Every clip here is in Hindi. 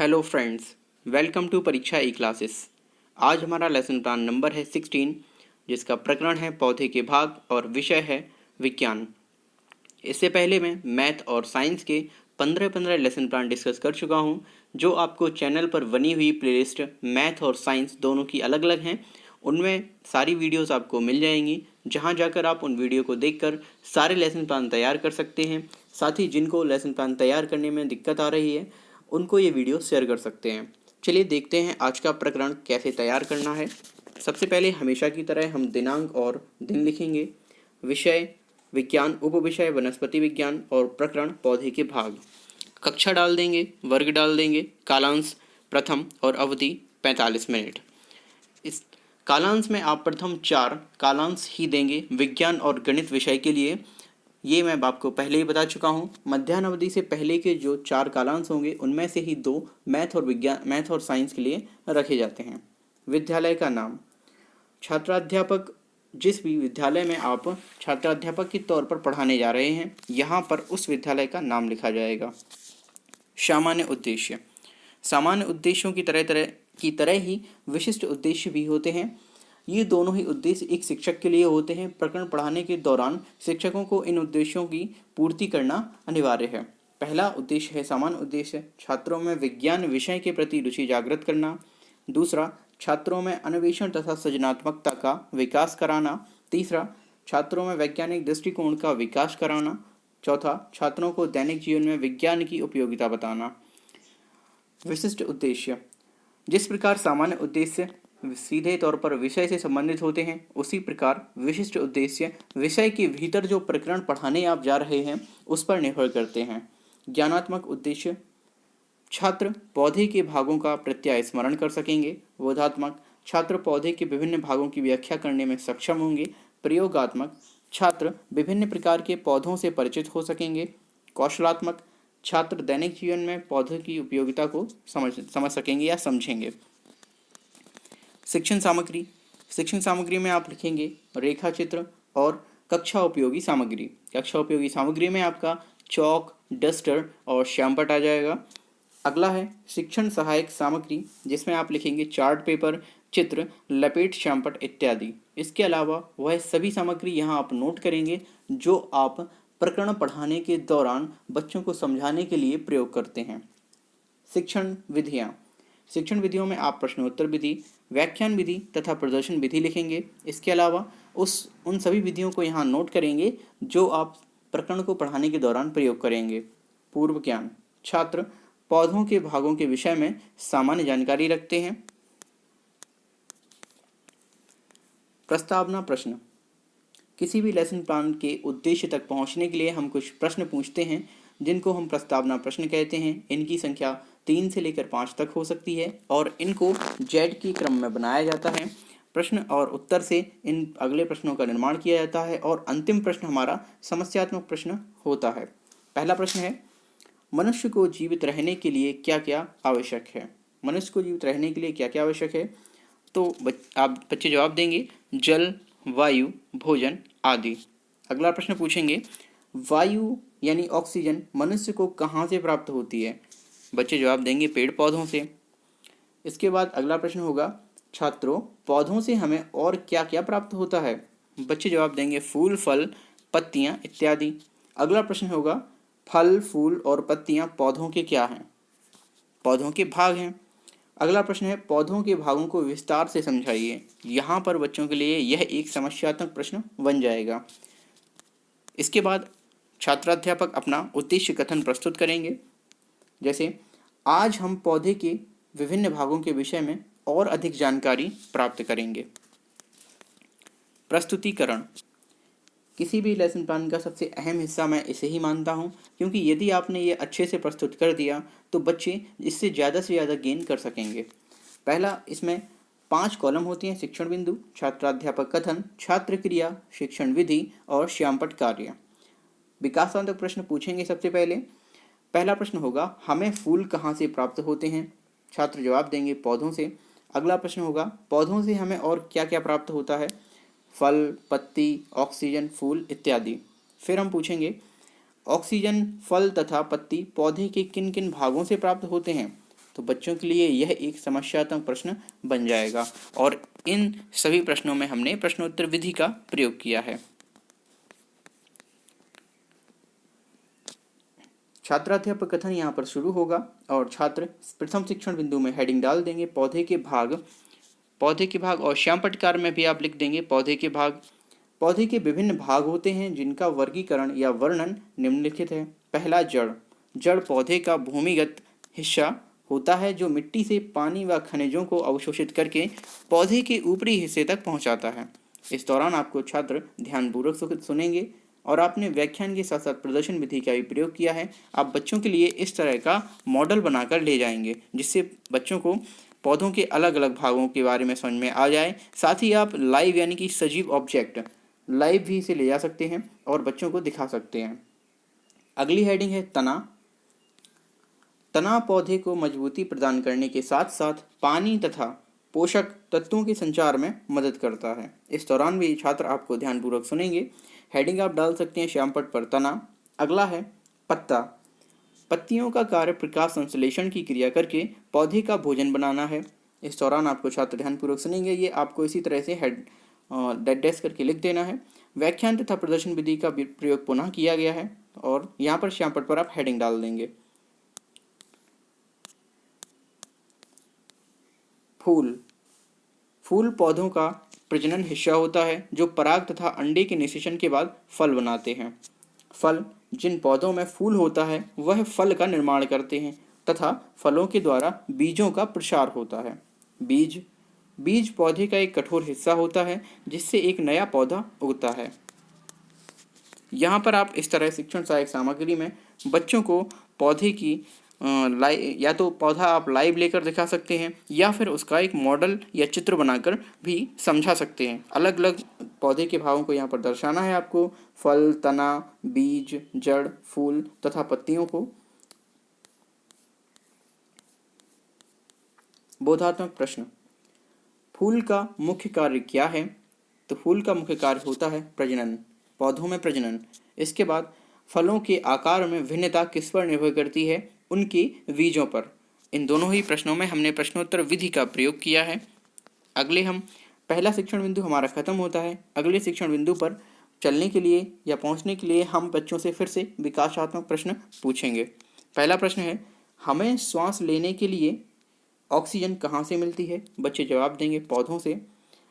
हेलो फ्रेंड्स, वेलकम टू परीक्षा ई क्लासेस। आज हमारा लेसन प्लान नंबर है 16, जिसका प्रकरण है पौधे के भाग और विषय है विज्ञान। इससे पहले मैं मैथ और साइंस के 15 लेसन प्लान डिस्कस कर चुका हूं, जो आपको चैनल पर बनी हुई प्लेलिस्ट मैथ और साइंस दोनों की अलग अलग हैं। उनमें सारी वीडियोस आपको मिल जाएंगी, जहां जाकर आप उन वीडियो को देखकर सारे लेसन प्लान तैयार कर सकते हैं। साथ ही जिनको लेसन प्लान तैयार करने में दिक्कत आ रही है, उनको ये वीडियो शेयर कर सकते हैं। चलिए देखते हैं आज का प्रकरण कैसे तैयार करना है। सबसे पहले हमेशा की तरह हम दिनांक और दिन लिखेंगे। विषय विज्ञान, उपविषय वनस्पति विज्ञान और प्रकरण पौधे के भाग। कक्षा डाल देंगे, वर्ग डाल देंगे, कालांश प्रथम और अवधि 45 मिनट। इस कालांश में आप प्रथम 4 कालांश ही देंगे विज्ञान और गणित विषय के लिए। ये मैं आपको पहले ही बता चुका हूँ। मध्याह्न अवधि से पहले के जो 4 कालांश होंगे, उनमें से ही 2 मैथ और साइंस के लिए रखे जाते हैं। विद्यालय का नाम। छात्राध्यापक, जिस भी विद्यालय में आप छात्राध्यापक के तौर पर पढ़ाने जा रहे हैं, यहाँ पर उस विद्यालय का नाम लिखा जाएगा। सामान्य उद्देश्य। सामान्य उद्देश्यों की तरह ही विशिष्ट उद्देश्य भी होते हैं। ये दोनों ही उद्देश्य एक शिक्षक के लिए होते हैं। प्रकरण पढ़ाने के दौरान शिक्षकों को इन उद्देश्यों की पूर्ति करना अनिवार्य है। पहला उद्देश्य है सामान्य उद्देश्य, छात्रों में विज्ञान विषय के प्रति रुचि जागृत करना। दूसरा, छात्रों में अन्वेषण तथा सृजनात्मकता का विकास कराना। तीसरा, छात्रों में वैज्ञानिक दृष्टिकोण का विकास कराना। चौथा, छात्रों को दैनिक जीवन में विज्ञान की उपयोगिता बताना। विशिष्ट उद्देश्य। जिस प्रकार सामान्य उद्देश्य सीधे तौर पर विषय से संबंधित होते हैं, उसी प्रकार विशिष्ट उद्देश्य विषय के भीतर जो प्रकरण पढ़ाने आप जा रहे हैं उस पर निर्भर करते हैं। ज्ञानात्मक उद्देश्य। छात्र पौधे के भागों का प्रत्यय स्मरण कर सकेंगे। बोधात्मक। छात्र पौधे के विभिन्न भागों की व्याख्या करने में सक्षम होंगे। प्रयोगात्मक। छात्र विभिन्न प्रकार के पौधों से परिचित हो सकेंगे। कौशलात्मक। छात्र दैनिक जीवन में पौधों की उपयोगिता को समझ सकेंगे या समझेंगे। शिक्षण सामग्री। शिक्षण सामग्री में आप लिखेंगे रेखा चित्र और कक्षा उपयोगी सामग्री। कक्षा उपयोगी सामग्री में आपका चौक, डस्टर और श्यामपट्ट आ जाएगा। अगला है शिक्षण सहायक सामग्री, जिसमें आप लिखेंगे चार्ट पेपर, चित्र, लपेट, श्यामपट्ट इत्यादि। इसके अलावा वह सभी सामग्री यहाँ आप नोट करेंगे जो आप प्रकरण पढ़ाने के दौरान बच्चों को समझाने के लिए प्रयोग करते हैं। शिक्षण विधियाँ। शिक्षण विधियों में आप प्रश्नोत्तर विधि, व्याख्यान विधि तथा प्रदर्शन विधि लिखेंगे। इसके अलावा उन सभी विधियों को यहाँ नोट करेंगे जो आप प्रकरण को पढ़ाने के दौरान प्रयोग करेंगे। पूर्व ज्ञान। छात्र पौधों के भागों के विषय में सामान्य जानकारी रखते हैं। प्रस्तावना प्रश्न। किसी भी लेसन प्लान के उद्देश्य तक पहुंचने के लिए हम कुछ प्रश्न पूछते हैं, जिनको हम प्रस्तावना प्रश्न कहते हैं। इनकी संख्या 3 से लेकर 5 तक हो सकती है और इनको जेड की क्रम में बनाया जाता है। प्रश्न और उत्तर से इन अगले प्रश्नों का निर्माण किया जाता है और अंतिम प्रश्न हमारा समस्यात्मक प्रश्न होता है। पहला प्रश्न है, मनुष्य को जीवित रहने के लिए क्या क्या आवश्यक है? मनुष्य को जीवित रहने के लिए क्या क्या आवश्यक है? तो आप बच्चे जवाब देंगे जल, वायु, भोजन आदि। अगला प्रश्न पूछेंगे, वायु यानी ऑक्सीजन मनुष्य को कहाँ से प्राप्त होती है? बच्चे जवाब देंगे पेड़ पौधों से। इसके बाद अगला प्रश्न होगा, छात्रों पौधों से हमें और क्या क्या प्राप्त होता है? बच्चे जवाब देंगे फूल, फल, पत्तियां इत्यादि। अगला प्रश्न होगा, फल, फूल और पत्तियां पौधों के क्या हैं? पौधों के भाग हैं। अगला प्रश्न है, पौधों के भागों को विस्तार से समझाइए। यहाँ पर बच्चों के लिए यह एक समस्यात्मक प्रश्न बन जाएगा। इसके बाद छात्राध्यापक अपना उद्देश्य कथन प्रस्तुत करेंगे, जैसे आज हम पौधे के विभिन्न भागों के विषय में और अधिक जानकारी प्राप्त करेंगे। प्रस्तुतिकरण। किसी भी लेसन प्लान का सबसे अहम हिस्सा मैं इसे ही मानता हूँ, क्योंकि यदि आपने ये अच्छे से प्रस्तुत कर दिया तो बच्चे इससे ज़्यादा गेन कर सकेंगे। पहला, इसमें 5 कॉलम होती हैं। शिक्षण बिंदु, छात्राध्यापक कथन, छात्र क्रिया, शिक्षण विधि और श्यामपट्ट कार्य। विकासात्मक प्रश्न पूछेंगे। सबसे पहला प्रश्न होगा, हमें फूल कहाँ से प्राप्त होते हैं? छात्र जवाब देंगे पौधों से। अगला प्रश्न होगा, पौधों से हमें और क्या क्या प्राप्त होता है? फल, पत्ती, ऑक्सीजन, फूल इत्यादि। फिर हम पूछेंगे, ऑक्सीजन, फल तथा पत्ती पौधे के किन किन भागों से प्राप्त होते हैं? तो बच्चों के लिए यह एक समस्यात्मक प्रश्न बन जाएगा और इन सभी प्रश्नों में हमने प्रश्नोत्तर विधि का प्रयोग किया है। छात्राध्यापक कथन यहाँ पर शुरू होगा और छात्र प्रथम शिक्षण बिंदु में हेडिंग डाल देंगे पौधे के भाग और श्याम पटकार में भी आप लिख देंगे पौधे के भाग। पौधे के विभिन्न भाग होते हैं जिनका वर्गीकरण या वर्णन निम्नलिखित है। पहला, जड़ पौधे का भूमिगत हिस्सा होता है जो मिट्टी से पानी व खनिजों को अवशोषित करके पौधे के ऊपरी हिस्से तक पहुंचाता है। इस दौरान आपको छात्र ध्यानपूर्वक सुनेंगे और आपने व्याख्यान के साथ साथ प्रदर्शन विधि का भी प्रयोग किया है। आप बच्चों के लिए इस तरह का मॉडल बनाकर ले जाएंगे जिससे बच्चों को पौधों के अलग अलग भागों के बारे में समझ में आ जाए। साथ ही आप लाइव यानी कि सजीव ऑब्जेक्ट लाइव भी इसे ले जा सकते हैं और बच्चों को दिखा सकते हैं। अगली हेडिंग है तना पौधे को मजबूती प्रदान करने के साथ साथ पानी तथा पोषक तत्वों के संचार में मदद करता है। इस दौरान भी छात्र आपको ध्यानपूर्वक सुनेंगे। हेडिंग आप डाल सकते हैं श्यामपट पर तना। अगला है पत्तियों का कार्य प्रकाश संश्लेषण की क्रिया करके पौधे का भोजन बनाना है। इस दौरान आपको छात्र ध्यानपूर्वक सुनेंगे। ये आपको इसी तरह से डैश करके लिख देना है। व्याख्यान तथा प्रदर्शन विधि का प्रयोग पुनः किया गया है और यहाँ पर श्यामपट पर आप हेडिंग डाल देंगे। फूल पौधों का प्रजनन हिस्सा होता है जो पराग तथा अंडे के निषेचन के बाद फल बनाते हैं। फल, जिन पौधों में फूल होता है वह फल का निर्माण करते हैं तथा फलों के द्वारा बीजों का प्रसार होता है। बीज पौधे का एक कठोर हिस्सा होता है जिससे एक नया पौधा उगता है। यहाँ पर आप इस तरह शिक्षण सहायक सामग्री में बच्चों को पौधे की या तो पौधा आप लाइव लेकर दिखा सकते हैं या फिर उसका एक मॉडल या चित्र बनाकर भी समझा सकते हैं। अलग अलग पौधे के भागों को यहाँ पर दर्शाना है आपको। फल, तना, बीज, जड़, फूल तथा पत्तियों को। बोधात्मक प्रश्न। फूल का मुख्य कार्य क्या है? तो फूल का मुख्य कार्य होता है प्रजनन, पौधों में प्रजनन। इसके बाद फलों के आकार में भिन्नता किस पर निर्भर करती है? उनके बीजों पर। इन दोनों ही प्रश्नों में हमने प्रश्नोत्तर विधि का प्रयोग किया है। पहला शिक्षण बिंदु हमारा खत्म होता है। अगले शिक्षण बिंदु पर चलने के लिए या पहुंचने के लिए हम बच्चों से फिर से विकासात्मक प्रश्न पूछेंगे। पहला प्रश्न है, हमें श्वास लेने के लिए ऑक्सीजन कहाँ से मिलती है? बच्चे जवाब देंगे पौधों से।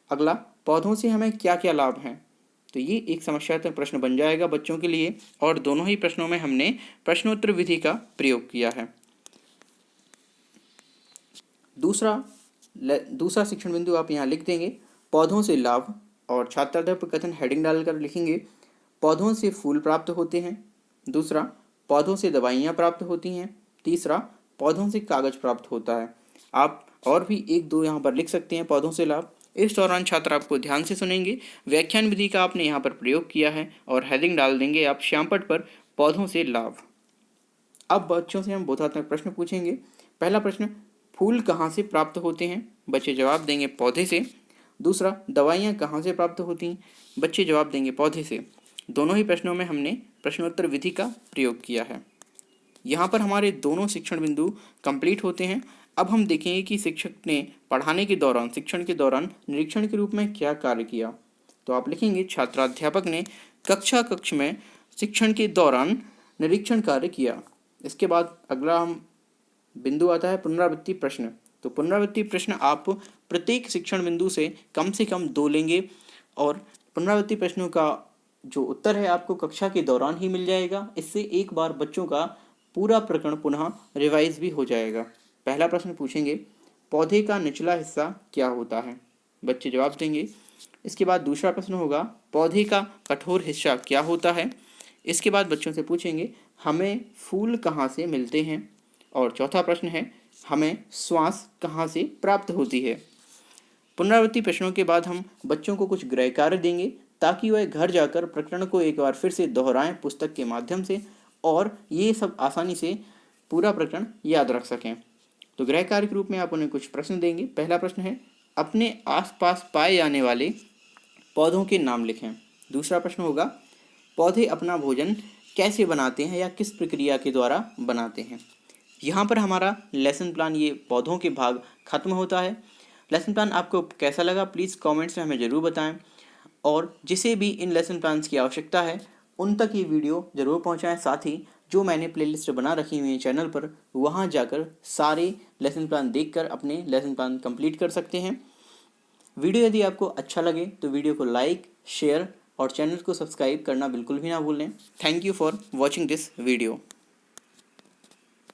अगला, पौधों से हमें क्या क्या लाभ हैं? तो ये एक समस्यात्मक प्रश्न बन जाएगा बच्चों के लिए और दोनों ही प्रश्नों में हमने प्रश्नोत्तर विधि का प्रयोग किया है। दूसरा शिक्षण बिंदु आप यहाँ लिख देंगे पौधों से लाभ और छात्राध्यापक कथन हेडिंग डालकर लिखेंगे पौधों से फूल प्राप्त होते हैं। दूसरा, पौधों से दवाइयाँ प्राप्त होती हैं। तीसरा, पौधों से कागज प्राप्त होता है। आप और भी एक दो यहाँ पर लिख सकते हैं पौधों से लाभ। इस दौरान छात्र आपको ध्यान से सुनेंगे। व्याख्यान विधि का आपने यहाँ पर प्रयोग किया है और हेडिंग डाल देंगे आप श्यामपट पर पौधों से लाभ। अब बच्चों से हम बोधात्मक प्रश्न पूछेंगे। पहला प्रश्न, फूल कहाँ से प्राप्त होते हैं? बच्चे जवाब देंगे पौधे से। दूसरा, दवाइयाँ कहाँ से प्राप्त होती हैं? बच्चे जवाब देंगे पौधे से। दोनों ही प्रश्नों में हमने प्रश्नोत्तर विधि का प्रयोग किया है। यहाँ पर हमारे दोनों शिक्षण बिंदु कंप्लीट होते हैं। अब हम देखेंगे कि शिक्षक ने शिक्षण के दौरान निरीक्षण के रूप में क्या कार्य किया। तो आप लिखेंगे छात्राध्यापक ने कक्ष में शिक्षण के दौरान निरीक्षण कार्य किया। इसके बाद अगला हम बिंदु आता है पुनरावृत्ति प्रश्न। तो पुनरावृत्ति प्रश्न आप प्रत्येक शिक्षण बिंदु से कम 2 लेंगे और पुनरावृत्ति प्रश्नों का जो उत्तर है आपको कक्षा के दौरान ही मिल जाएगा। इससे एक बार बच्चों का पूरा प्रकरण पुनः रिवाइज भी हो जाएगा। पहला प्रश्न पूछेंगे, पौधे का निचला हिस्सा क्या होता है? बच्चे जवाब देंगे। इसके बाद दूसरा प्रश्न होगा, पौधे का कठोर हिस्सा क्या होता है? इसके बाद बच्चों से पूछेंगे, हमें फूल कहाँ से मिलते हैं? और चौथा प्रश्न है, हमें श्वास कहाँ से प्राप्त होती है? पुनरावृत्ति प्रश्नों के बाद हम बच्चों को कुछ गृह कार्य देंगे ताकि वह घर जाकर प्रकरण को एक बार फिर से दोहराएं पुस्तक के माध्यम से और ये सब आसानी से पूरा प्रकरण याद रख सकें। तो गृह कार्य के रूप में आप उन्हें कुछ प्रश्न देंगे। पहला प्रश्न है, अपने आसपास पाए जाने वाले पौधों के नाम लिखें। दूसरा प्रश्न होगा, पौधे अपना भोजन कैसे बनाते हैं या किस प्रक्रिया के द्वारा बनाते हैं? यहाँ पर हमारा लेसन प्लान ये पौधों के भाग खत्म होता है। लेसन प्लान आपको कैसा लगा प्लीज़ कमेंट्स में हमें ज़रूर बताएं, और जिसे भी इन लेसन प्लान्स की आवश्यकता है उन तक ये वीडियो ज़रूर पहुँचाएँ। साथ ही जो मैंने प्लेलिस्ट बना रखी हुई है चैनल पर, वहाँ जाकर सारे लेसन प्लान देखकर अपने लेसन प्लान कंप्लीट कर सकते हैं। वीडियो यदि आपको अच्छा लगे तो वीडियो को लाइक, शेयर और चैनल को सब्सक्राइब करना बिल्कुल भी ना भूलें। Thank you for watching this video.